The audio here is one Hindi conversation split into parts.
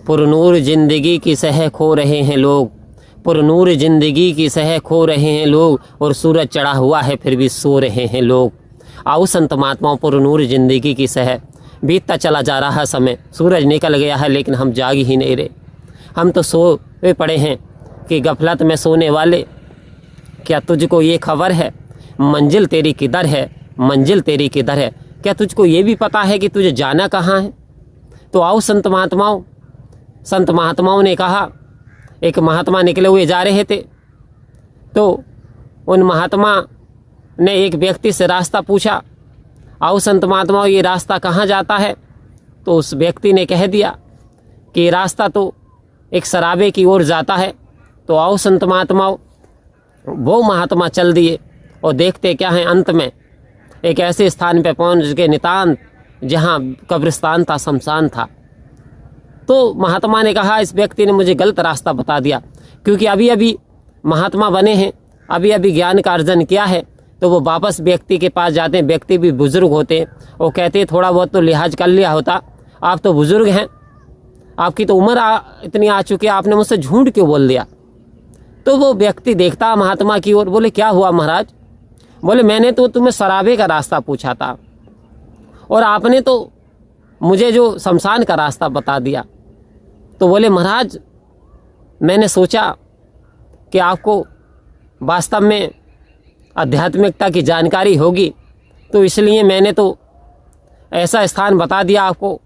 पुरनूर जिंदगी की सह खो रहे हैं लोग, पुरनूर जिंदगी की सह खो रहे हैं लोग, और सूरज चढ़ा हुआ है फिर भी सो रहे हैं लोग। आओ संत महात्माओं, पुरनूर जिंदगी की सह। बीतता चला जा रहा समय, सूरज निकल गया है लेकिन हम जाग ही नहीं रहे। हम तो सोए पड़े हैं कि गफलत में सोने वाले, क्या तुझको ये खबर है मंजिल तेरी किधर है, मंजिल तेरी किधर है? क्या तुझको ये भी पता है कि तुझे जाना कहाँ है? तो आओ संत महात्माओं, संत महात्माओं ने कहा, एक महात्मा निकले हुए जा रहे थे, तो उन महात्मा ने एक व्यक्ति से रास्ता पूछा, आओ संत महात्माओं ये रास्ता कहाँ जाता है? तो उस व्यक्ति ने कह दिया कि रास्ता तो एक सराबे की ओर जाता है। तो आओ संत महात्माओं, वो महात्मा चल दिए और देखते क्या है, अंत में एक ऐसे स्थान पे पहुँच के नितांत जहाँ कब्रिस्तान था, शमशान था। तो महात्मा ने कहा, इस व्यक्ति ने मुझे गलत रास्ता बता दिया, क्योंकि अभी अभी महात्मा बने हैं, अभी अभी ज्ञान का अर्जन किया है। तो वो वापस व्यक्ति के पास जाते हैं, व्यक्ति भी बुजुर्ग होते हैं, वो कहते हैं थोड़ा बहुत तो लिहाज कर लिया होता, आप तो बुजुर्ग हैं, आपकी तो उम्र इतनी आ चुकी है, आपने मुझसे झूठ क्यों बोल दिया? तो वो व्यक्ति देखता महात्मा की ओर, बोले क्या हुआ महाराज? बोले मैंने तो तुम्हें सराबे का रास्ता पूछा था और आपने तो मुझे जो शमशान का रास्ता बता दिया। तो बोले महाराज मैंने सोचा कि आपको वास्तव में आध्यात्मिकता की जानकारी होगी, तो इसलिए मैंने तो ऐसा स्थान बता दिया आपको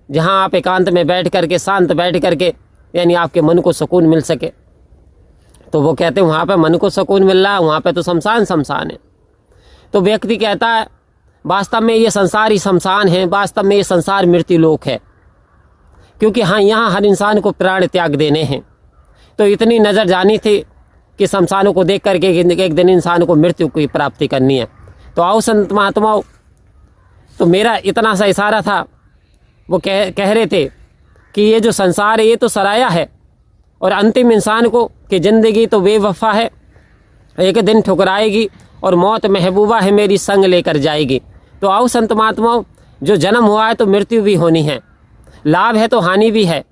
जहां आप एकांत में बैठ करके, शांत बैठ करके, यानी आपके मन को सुकून मिल सके। तो वो कहते हैं वहाँ पे मन को सुकून मिल रहा है, वहाँ पे तो शमशान है। तो व्यक्ति कहता है वास्तव में ये संसार ही शमशान है, वास्तव में ये संसार मृत्यु लोक है, क्योंकि हाँ यहाँ हर इंसान को प्राण त्याग देने हैं। तो इतनी नज़र जानी थी कि शमशानों को देख करके एक दिन इंसान को मृत्यु की प्राप्ति करनी है। तो आओ संत महात्माओं, तो मेरा इतना सा इशारा था, वो कह रहे थे कि ये जो संसार है ये तो सराया है, और अंतिम इंसान को कि ज़िंदगी तो बेवफा है, एक दिन ठुकराएगी और मौत महबूबा है मेरी संग लेकर जाएगी। तो आओ संत महात्माओं, जो जन्म हुआ है तो मृत्यु भी होनी है, लाभ है तो हानि भी है।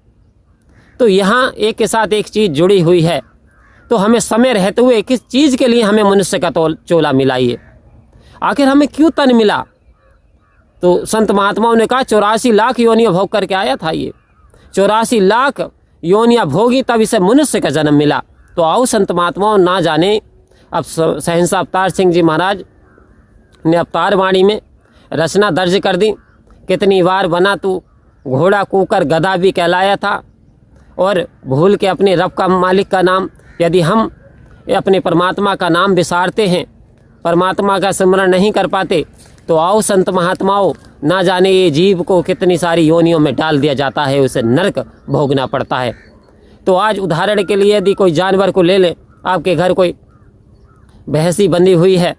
तो यहाँ एक के साथ एक चीज़ जुड़ी हुई है, तो हमें समय रहते हुए किस चीज़ के लिए हमें मनुष्य का चोला मिला, ये आखिर हमें क्यों तन मिला? तो संत महात्माओं ने कहा 84 लाख योनियाँ भोग करके आया था, ये 84 लाख योनियाँ भोगी तब इसे मनुष्य का जन्म मिला। तो आओ संत महात्माओं, ना जाने अब सहंसा अवतार सिंह जी महाराज ने अवतार वाणी में रचना दर्ज कर दी, कितनी बार बना तू घोड़ा कूकर गधा भी कहलाया था, और भूल के अपने रब का मालिक का नाम, यदि हम अपने परमात्मा का नाम विसारते हैं, परमात्मा का स्मरण नहीं कर पाते, तो आओ संत महात्माओं, ना जाने ये जीव को कितनी सारी योनियों में डाल दिया जाता है, उसे नरक भोगना पड़ता है। तो आज उदाहरण के लिए यदि कोई जानवर को ले लें, आपके घर कोई भैंसी बंधी हुई है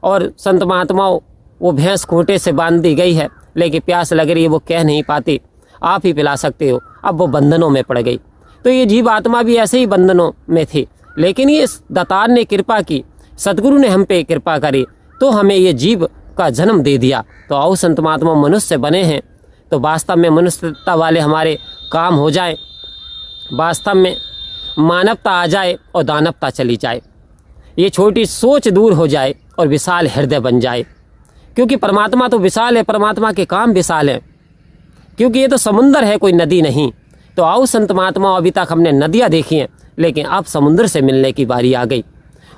और संत महात्माओं वो भैंस खूंटे से बांध दी गई है, लेकिन प्यास लग रही है, वो कह नहीं पाती, आप ही पिला सकते हो, अब वो बंधनों में पड़ गई। तो ये जीव आत्मा भी ऐसे ही बंधनों में थी, लेकिन ये दातार ने कृपा की, सदगुरु ने हम पे कृपा करी, तो हमें ये जीव का जन्म दे दिया। तो आओ संत महात्मा, मनुष्य बने हैं तो वास्तव में मनुष्यता वाले हमारे काम हो जाए, वास्तव में मानवता आ जाए और दानवता चली जाए, ये छोटी सोच दूर हो जाए और विशाल हृदय बन जाए, क्योंकि परमात्मा तो विशाल है, परमात्मा के काम विशाल हैं, क्योंकि ये तो समुंदर है, कोई नदी नहीं। तो आओ संत महात्मा, अभी तक हमने नदियाँ देखी हैं, लेकिन अब समुद्र से मिलने की बारी आ गई,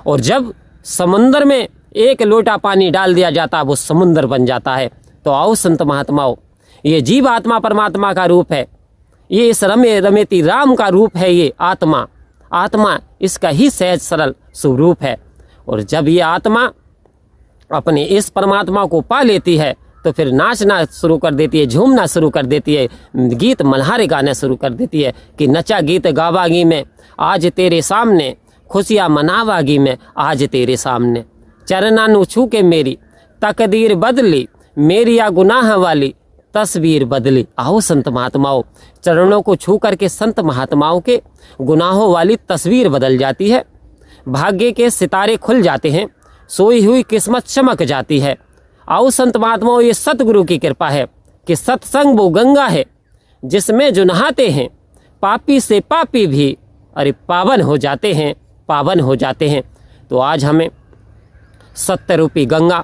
और जब समुंदर में एक लोटा पानी डाल दिया जाता है वो समुंदर बन जाता है। तो आओ संत महात्माओं, ये जीव आत्मा परमात्मा का रूप है, ये इस रमे रमेती राम का रूप है, ये आत्मा, आत्मा इसका ही सहज सरल स्वरूप है। और जब ये आत्मा अपने इस परमात्मा को पा लेती है तो फिर नाचना शुरू कर देती है, झूमना शुरू कर देती है, गीत मल्हारे गाना शुरू कर देती है कि नचा गीत गावागी में आज तेरे सामने, खुशियाँ मनावागी में आज तेरे सामने, चरना नु छू के मेरी तकदीर बदली, मेरी या गुनाह वाली तस्वीर बदली। आओ संत महात्माओं, चरणों को छू करके संत महात्माओं के गुनाहों वाली तस्वीर बदल जाती है, भाग्य के सितारे खुल जाते हैं, सोई हुई किस्मत चमक जाती है। आओ संत महात्माओं, ये सतगुरु की कृपा है कि सत्संग वो गंगा है जिसमें जो नहाते हैं पापी से पापी भी अरे पावन हो जाते हैं, पावन हो जाते हैं। तो आज हमें सत्य रूपी गंगा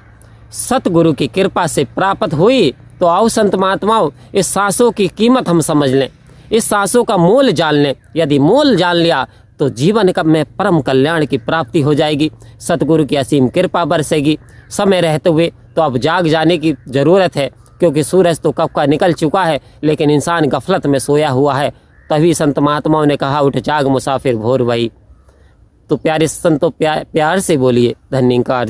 सतगुरु की कृपा से प्राप्त हुई। तो आओ संत महात्माओं, इस सांसों की कीमत हम समझ लें, इस सांसों का मोल जान लें। यदि मोल जान लिया तो जीवन का में परम कल्याण की प्राप्ति हो जाएगी, सतगुरु की असीम कृपा बरसेगी। समय रहते हुए तो अब जाग जाने की ज़रूरत है, क्योंकि सूरज तो कब का निकल चुका है, लेकिन इंसान गफलत में सोया हुआ है। तभी संत महात्माओं ने कहा, उठ जाग मुसाफिर भोर भई। तो प्यारे संतों, प्यार से बोलिए धन्यकार।